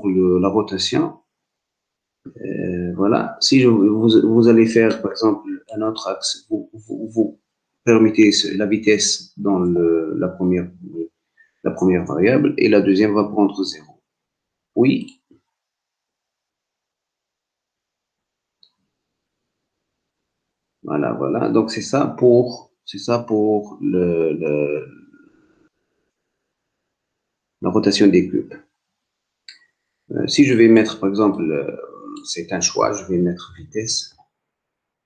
la rotation. Voilà. Si vous allez faire, par exemple, un autre axe, vous permettez la vitesse dans la première variable et la deuxième va prendre 0. Oui. Voilà, voilà. Donc, c'est ça pour la rotation des cubes. Si je vais mettre, par exemple, c'est un choix, je vais mettre vitesse,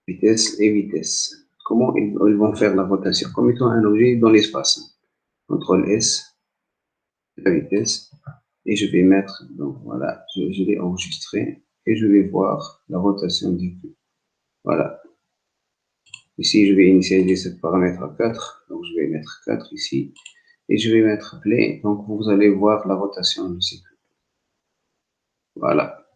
vitesse et vitesse. Comment ils vont faire la rotation? Comme étant un objet dans l'espace. CTRL S, la vitesse, et je vais mettre, donc voilà, je vais enregistrer et je vais voir la rotation du cube. Voilà. Ici, je vais initialiser ce paramètre à 4, donc je vais mettre 4 ici, et je vais mettre play, donc vous allez voir la rotation de ces cubes. Voilà,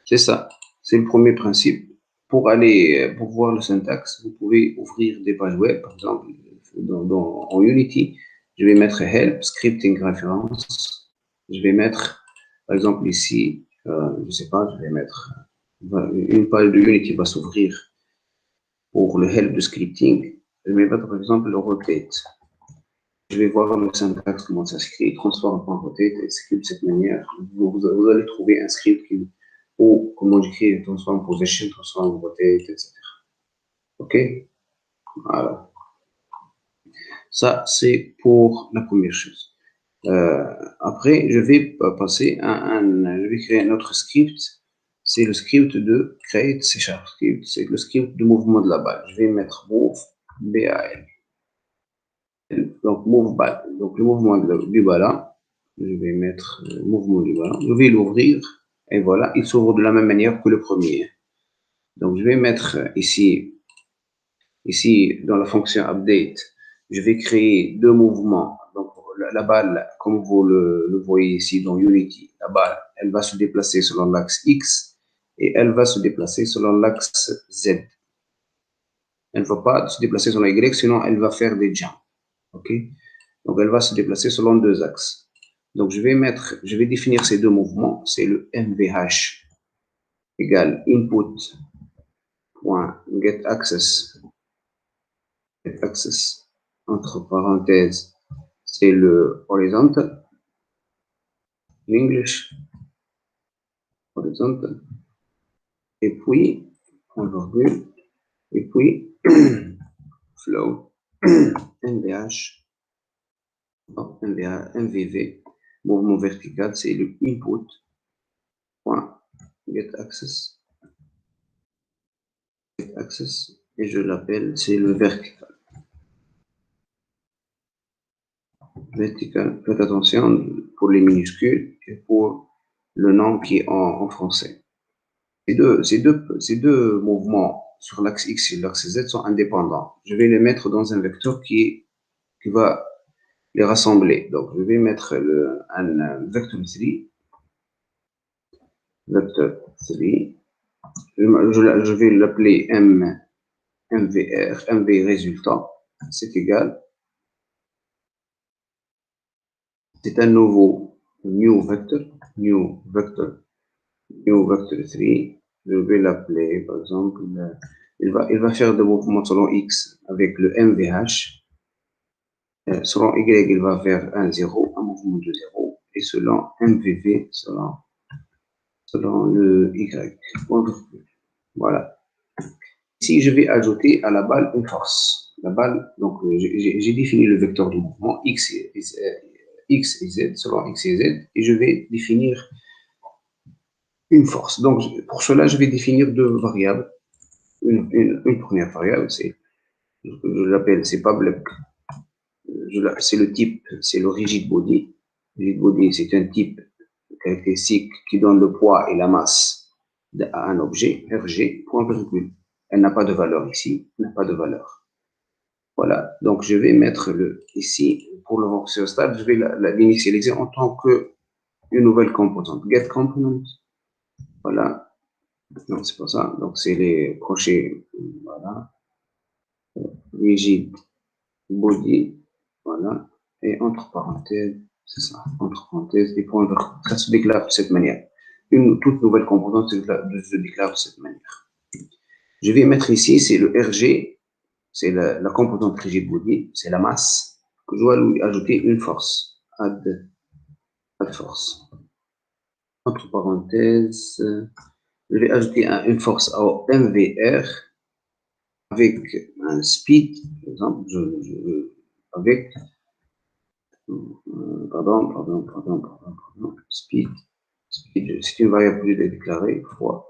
c'est ça. C'est le premier principe. Pour voir le syntaxe, vous pouvez ouvrir des pages web, par exemple, en Unity. Je vais mettre help, scripting reference. Je vais mettre, par exemple, ici, je ne sais pas, je vais mettre une page de Unity va s'ouvrir pour le help de scripting. Je vais mettre, par exemple, le rotate. Je vais voir le syntaxe, comment ça s'écrit, transform.rotate, et script de cette manière. Vous allez trouver un script ou comment j'écris transform position, transform rotate, etc. OK? Voilà. Ça, c'est pour la première chose. Après, je vais passer je vais créer un autre script. C'est le script de create C# script. C'est le script de mouvement de la balle. Je vais mettre move, BAL. Donc, move ball. Donc, le mouvement du ballon. Je vais mettre le mouvement du ballon. Je vais l'ouvrir. Et voilà, il s'ouvre de la même manière que le premier. Donc, je vais mettre ici dans la fonction update, je vais créer deux mouvements. Donc, la balle, comme vous le voyez ici dans Unity, la balle, elle va se déplacer selon l'axe X et elle va se déplacer selon l'axe Z. Elle ne va pas se déplacer selon Y, sinon elle va faire des jumps. OK? Donc, elle va se déplacer selon deux axes. Donc, je vais définir ces deux mouvements. C'est le MVH égale input.getAccess. Access, entre parenthèses, c'est le horizontal, l'English, horizontal, et puis, point virgule, et puis, flow, MVH, MVV, mouvement vertical, c'est le input, point, get access, et je l'appelle, c'est le vertical. Vertical, faites attention pour les minuscules et pour le nom qui est en français. Ces deux mouvements sur l'axe X et l'axe Z sont indépendants. Je vais les mettre dans un vecteur qui va les rassembler. Donc, je vais mettre un vecteur 3. Vecteur 3. Je vais l'appeler MVR, MV résultat. C'est égal. C'est un nouveau new vector 3. Je vais l'appeler, par exemple, il va faire des mouvements selon X avec le MVH. Selon Y, il va faire un 0, un mouvement de 0. Et selon MVV, selon le Y. Voilà. Ici, je vais ajouter à la balle une force. La balle, donc j'ai défini le vecteur de mouvement X et Z, selon X et Z, et je vais définir une force. Donc, pour cela, je vais définir deux variables. Une première variable, je l'appelle, c'est pas bloc. C'est le type, c'est le rigid body. Rigid body, c'est un type caractéristique qui donne le poids et la masse à un objet, RG, point virgule. Elle n'a pas de valeur ici, elle n'a pas de valeur. Voilà, donc je vais mettre ici, pour le voir stade, je vais l'initialiser en tant qu'une nouvelle composante. Get component, voilà. Non, c'est pas ça, donc c'est les crochets, voilà. Rigid body, voilà. Et entre parenthèses, c'est ça, entre parenthèses, et point virgule. Ça se déclare de cette manière. une toute nouvelle composante se déclare de cette manière. Je vais mettre ici, c'est le RG, c'est la composante rigid body, c'est la masse, que je dois lui ajouter une force, add force. Entre parenthèses, je vais ajouter une force au MVR avec un speed, par exemple, avec, pardon, speed, c'est une variable déclarée, fois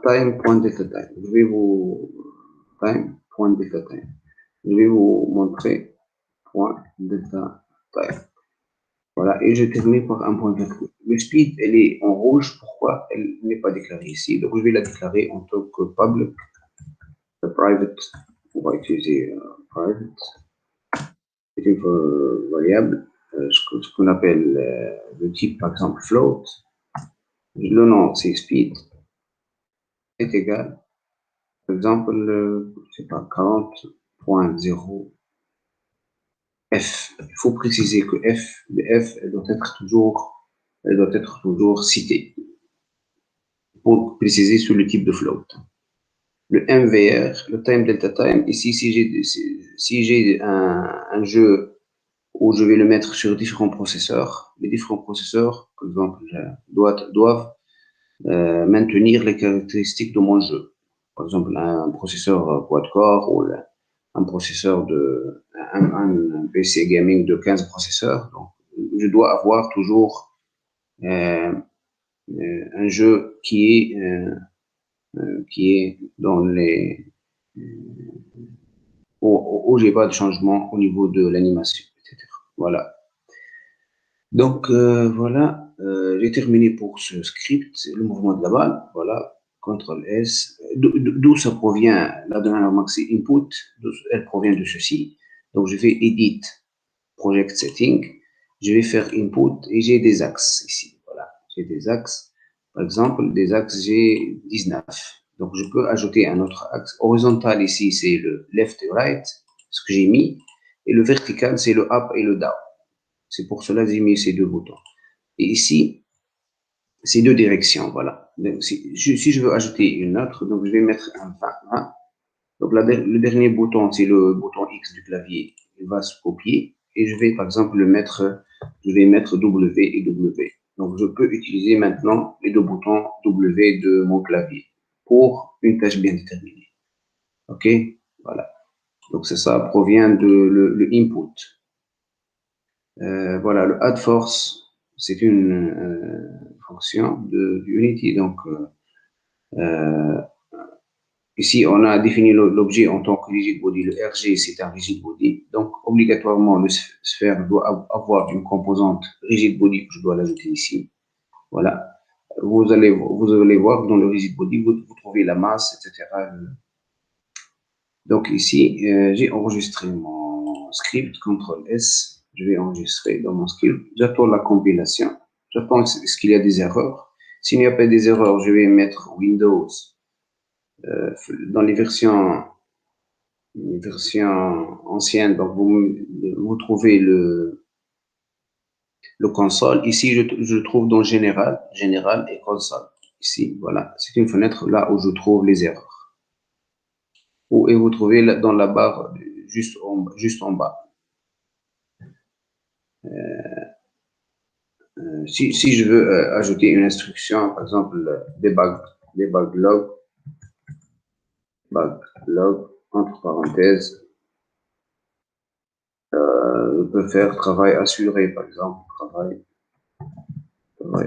time.delta time. Je vais vous time.delta time. Je vais vous montrer point delta time. Voilà, et je termine par un point virgule. Le speed, elle est en rouge. Pourquoi elle n'est pas déclarée ici? Donc, je vais la déclarer en tant que public, private. On va utiliser private. C'est une variable, ce qu'on appelle le type, par exemple, float. Le nom, c'est speed, est égal, par exemple, je sais pas, 40.0 F. Il faut préciser que F, elle doit être toujours citée pour préciser sur le type de float. Le MVR, le time delta time, ici, si j'ai un jeu où je vais le mettre sur différents processeurs, les différents processeurs, par exemple, doivent maintenir les caractéristiques de mon jeu. Par exemple, un processeur quad-core ou un processeur un PC gaming de 15 processeurs. Donc, je dois avoir toujours un jeu qui est dans où j'ai pas de changement au niveau de l'animation, etc. Voilà. Donc, voilà, j'ai terminé pour ce script, le mouvement de la balle, voilà, CTRL S, d'où ça provient, la dernière maxi input, elle provient de ceci. Donc, je vais edit, project setting, je vais faire input et j'ai des axes ici, voilà, j'ai des axes, par exemple, des axes, j'ai 19. Donc, je peux ajouter un autre axe. Horizontal ici, c'est le left et right, ce que j'ai mis, et le vertical, c'est le up et le down. C'est pour cela que j'ai mis ces deux boutons. Et ici, ces deux directions, voilà. Donc, si je veux ajouter une autre, donc je vais mettre un 20. Donc le dernier bouton, c'est le bouton X du clavier. Il va se copier et je vais par exemple je vais mettre W et W. Donc je peux utiliser maintenant les deux boutons W de mon clavier pour une tâche bien déterminée. OK? Voilà. Donc c'est ça, provient de le input. Voilà, le add force, c'est une fonction de Unity. Donc, ici, on a défini l'objet en tant que rigid body. Le RG, c'est un rigid body. Donc, obligatoirement, le sphère doit avoir une composante rigid body que je dois l'ajouter ici. Voilà. Vous allez voir dans le rigid body, vous trouvez la masse, etc. Donc, ici, j'ai enregistré mon script, CTRL S. Je vais enregistrer dans mon script. J'attends la compilation. J'attends ce qu'il y a des erreurs. S'il n'y a pas des erreurs, je vais mettre Windows. Dans les versions anciennes, donc vous trouvez le console. Ici, je trouve dans Général et console. Ici, voilà. C'est une fenêtre là où je trouve les erreurs. Et vous trouvez dans la barre juste en bas. Si je veux ajouter une instruction, par exemple, debug log, entre parenthèses, je peux faire travail assuré, par exemple, travail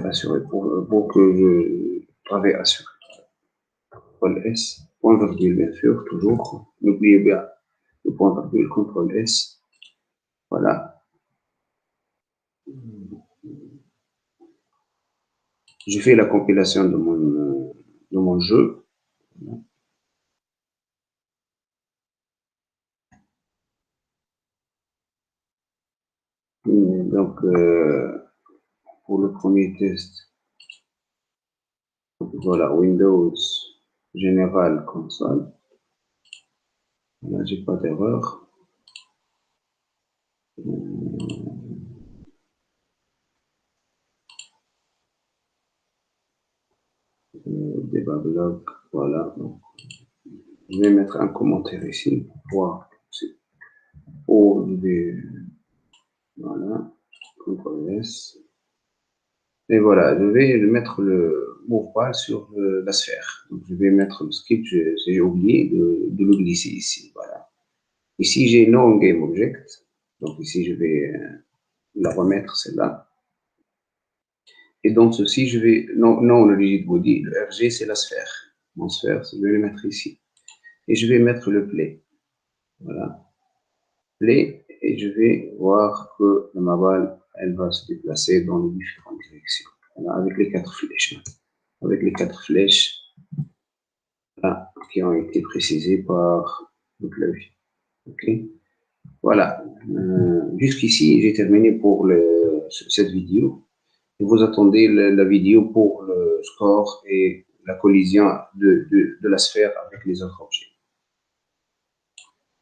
assuré, pour que je travaille assuré. CTRL S, point virgule, bien sûr, toujours. N'oubliez bien le point virgule, CTRL S. Voilà. Je fais la compilation de mon jeu. Donc, pour le premier test, voilà, Windows, Général, console. Là, j'ai pas d'erreur. blog, voilà. Donc, je vais mettre un commentaire ici pour voir. Voilà, CTRL S. Et voilà, je vais mettre le mouvement sur la sphère. Donc, je vais mettre le script, j'ai oublié de le glisser ici. Voilà. Ici, j'ai No Game Object. Donc, ici, je vais la remettre, celle-là. Et dans ceci, je vais, non, le rigid body, le RG, c'est la sphère. Mon sphère, je vais le mettre ici. Et je vais mettre le play. Voilà. Play, et je vais voir que ma balle, elle va se déplacer dans les différentes directions. Voilà, avec les 4 flèches. Avec les 4 flèches là, qui ont été précisées par le clavier. Ok. Voilà. Jusqu'ici, j'ai terminé pour cette vidéo. Et vous attendez la vidéo pour le score et la collision de la sphère avec les autres objets.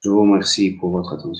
Je vous remercie pour votre attention.